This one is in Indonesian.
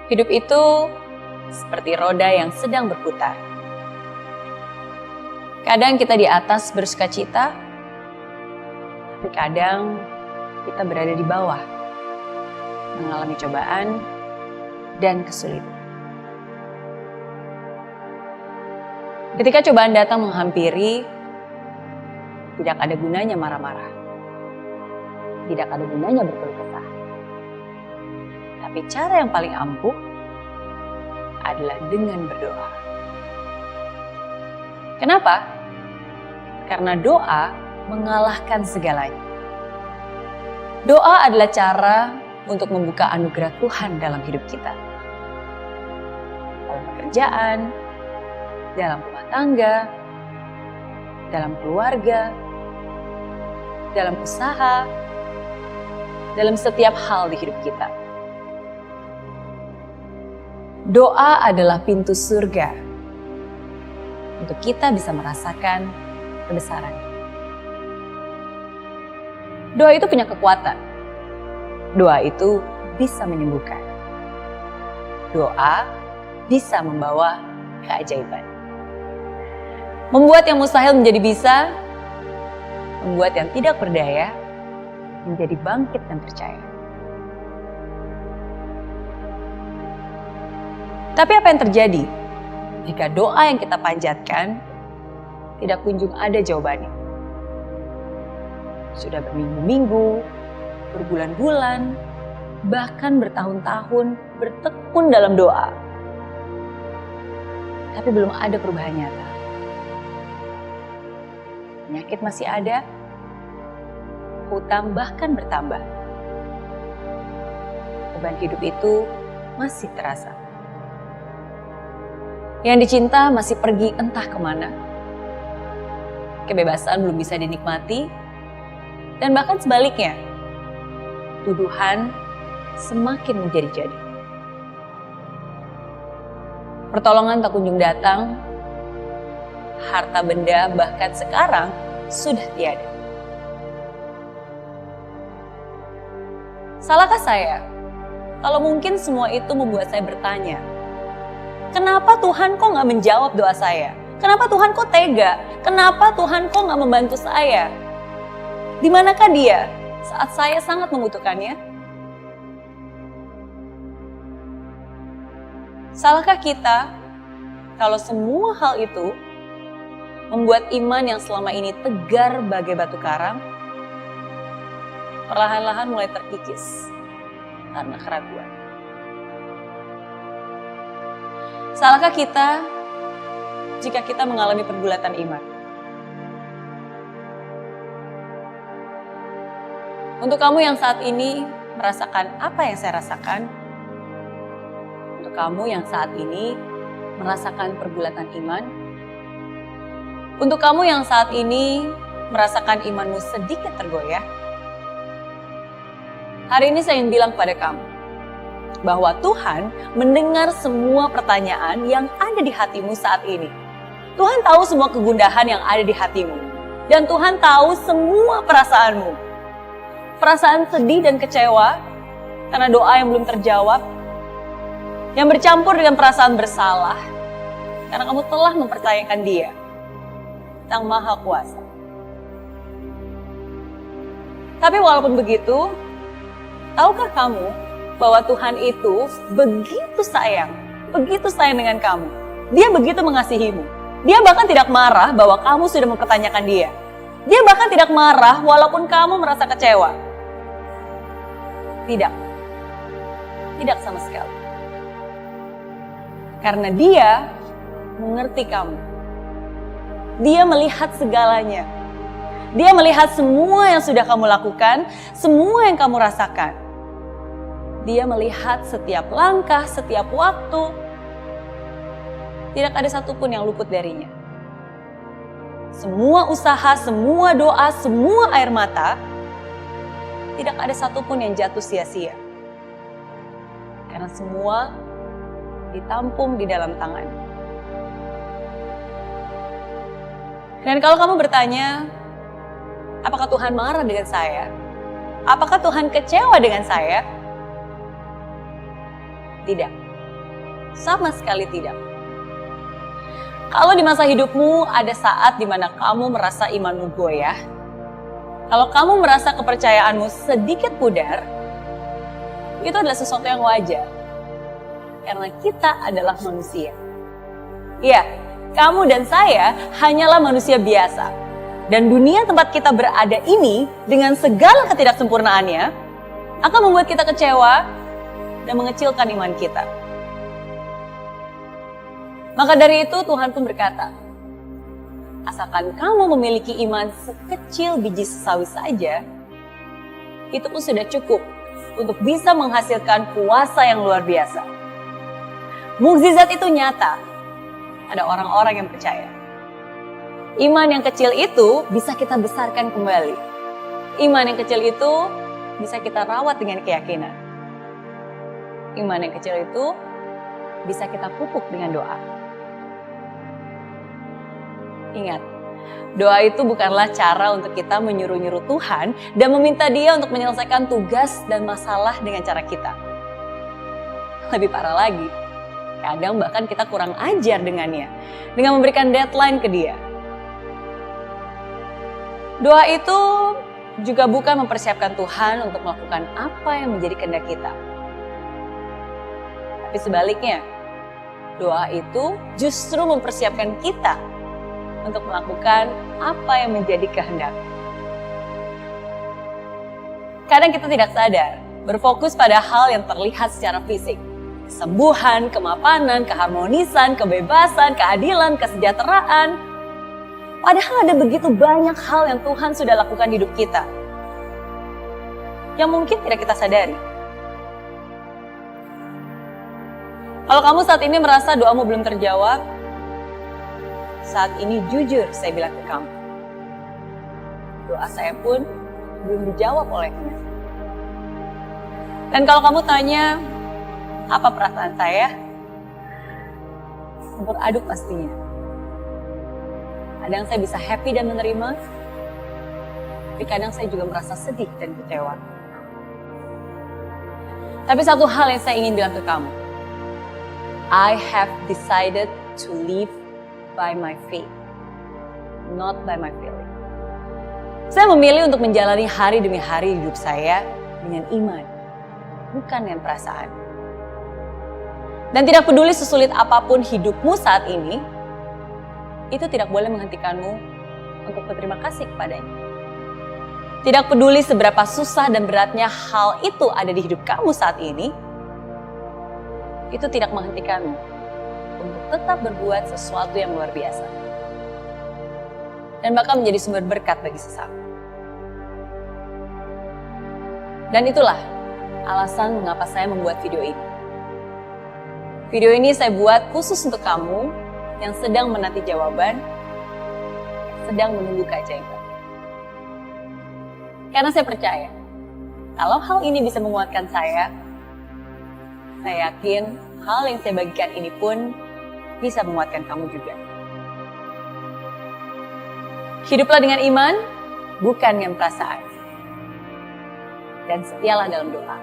Hidup itu seperti roda yang sedang berputar. Kadang kita di atas bersukacita, tapi kadang kita berada di bawah, mengalami cobaan dan kesulitan. Ketika cobaan datang menghampiri, tidak ada gunanya marah-marah. Tidak ada gunanya berkeluh kesah. Tapi cara yang paling ampuh adalah dengan berdoa. Kenapa? Karena doa mengalahkan segalanya. Doa adalah cara untuk membuka anugerah Tuhan dalam hidup kita. Dalam pekerjaan, dalam rumah tangga, dalam keluarga, dalam usaha, dalam setiap hal di hidup kita. Doa adalah pintu surga untuk kita bisa merasakan kebesaran. Doa itu punya kekuatan. Doa itu bisa menyembuhkan. Doa bisa membawa keajaiban. Membuat yang mustahil menjadi bisa, membuat yang tidak berdaya menjadi bangkit dan percaya. Tapi apa yang terjadi jika doa yang kita panjatkan tidak kunjung ada jawabannya? Sudah berminggu-minggu, berbulan-bulan, bahkan bertahun-tahun bertekun dalam doa. Tapi belum ada perubahan nyata. Penyakit masih ada, hutang bahkan bertambah. Beban hidup itu masih terasa. Yang dicinta masih pergi entah kemana. Kebebasan belum bisa dinikmati, dan bahkan sebaliknya, tuduhan semakin menjadi-jadi. Pertolongan tak kunjung datang, harta benda bahkan sekarang sudah tiada. Salahkah saya kalau mungkin semua itu membuat saya bertanya, kenapa Tuhan kok gak menjawab doa saya? Kenapa Tuhan kok tega? Kenapa Tuhan kok gak membantu saya? Di manakah Dia saat saya sangat membutuhkannya? Salahkah kita kalau semua hal itu membuat iman yang selama ini tegar bagai batu karang perlahan-lahan mulai terkikis karena keraguan? Salahkah kita jika kita mengalami pergulatan iman? Untuk kamu yang saat ini merasakan apa yang saya rasakan, untuk kamu yang saat ini merasakan pergulatan iman, untuk kamu yang saat ini merasakan imanmu sedikit tergoyah, hari ini saya ingin bilang kepada kamu, bahwa Tuhan mendengar semua pertanyaan yang ada di hatimu saat ini. Tuhan tahu semua kegundahan yang ada di hatimu. Dan Tuhan tahu semua perasaanmu. Perasaan sedih dan kecewa karena doa yang belum terjawab. Yang bercampur dengan perasaan bersalah karena kamu telah mempercayakan Dia, Sang Maha Kuasa. Tapi walaupun begitu, tahukah kamu bahwa Tuhan itu begitu sayang dengan kamu. Dia begitu mengasihimu. Dia bahkan tidak marah bahwa kamu sudah mempertanyakan Dia. Dia bahkan tidak marah walaupun kamu merasa kecewa. Tidak sama sekali. Karena Dia mengerti kamu. Dia melihat segalanya. Dia melihat semua yang sudah kamu lakukan, semua yang kamu rasakan. Dia melihat setiap langkah, setiap waktu. Tidak ada satupun yang luput darinya. Semua usaha, semua doa, semua air mata, tidak ada satupun yang jatuh sia-sia. Karena semua ditampung di dalam tangan. Dan kalau kamu bertanya, apakah Tuhan marah dengan saya? Apakah Tuhan kecewa dengan saya? Tidak. Sama sekali tidak. Kalau di masa hidupmu ada saat di mana kamu merasa imanmu goyah, kalau kamu merasa kepercayaanmu sedikit pudar, itu adalah sesuatu yang wajar. Karena kita adalah manusia. Iya, kamu dan saya hanyalah manusia biasa. Dan dunia tempat kita berada ini dengan segala ketidaksempurnaannya akan membuat kita kecewa dan mengecilkan iman kita. Maka dari itu Tuhan pun berkata, asalkan kamu memiliki iman sekecil biji sesawi saja, itu pun sudah cukup untuk bisa menghasilkan kuasa yang luar biasa. Mukjizat itu nyata. Ada orang-orang yang percaya. Iman yang kecil itu bisa kita besarkan kembali. Iman yang kecil itu bisa kita rawat dengan keyakinan. Iman yang kecil itu bisa kita pupuk dengan doa. Ingat, doa itu bukanlah cara untuk kita menyuruh-nyuruh Tuhan dan meminta Dia untuk menyelesaikan tugas dan masalah dengan cara kita. Lebih parah lagi, kadang bahkan kita kurang ajar dengannya, dengan memberikan deadline ke Dia. Doa itu juga bukan mempersiapkan Tuhan untuk melakukan apa yang menjadi kehendak kita. Tapi sebaliknya, doa itu justru mempersiapkan kita untuk melakukan apa yang menjadi kehendak. Kadang kita tidak sadar, berfokus pada hal yang terlihat secara fisik. Kesembuhan, kemapanan, keharmonisan, kebebasan, keadilan, kesejahteraan. Padahal ada begitu banyak hal yang Tuhan sudah lakukan di hidup kita, yang mungkin tidak kita sadari. Kalau kamu saat ini merasa doamu belum terjawab, saat ini jujur saya bilang ke kamu, doa saya pun belum dijawab oleh Tuhan. Dan kalau kamu tanya, apa perasaan saya? Campur aduk pastinya. Kadang saya bisa happy dan menerima, tapi kadang saya juga merasa sedih dan kecewa. Tapi satu hal yang saya ingin bilang ke kamu, I have decided to live by my faith, not by my feeling. Saya memilih untuk menjalani hari demi hari hidup saya dengan iman, bukan dengan perasaan. Dan tidak peduli sesulit apapun hidupmu saat ini, itu tidak boleh menghentikanmu untuk berterima kasih kepadanya. Tidak peduli seberapa susah dan beratnya hal itu ada di hidup kamu saat ini, itu tidak menghentikanmu untuk tetap berbuat sesuatu yang luar biasa. Dan bahkan menjadi sumber berkat bagi sesama. Dan itulah alasan mengapa saya membuat video ini. Video ini saya buat khusus untuk kamu yang sedang menanti jawaban, yang sedang menunggu keajaiban. Karena saya percaya, kalau hal ini bisa menguatkan saya yakin hal yang saya bagikan ini pun bisa menguatkan kamu juga. Hiduplah dengan iman, bukan dengan perasaan. Dan setialah dalam doa.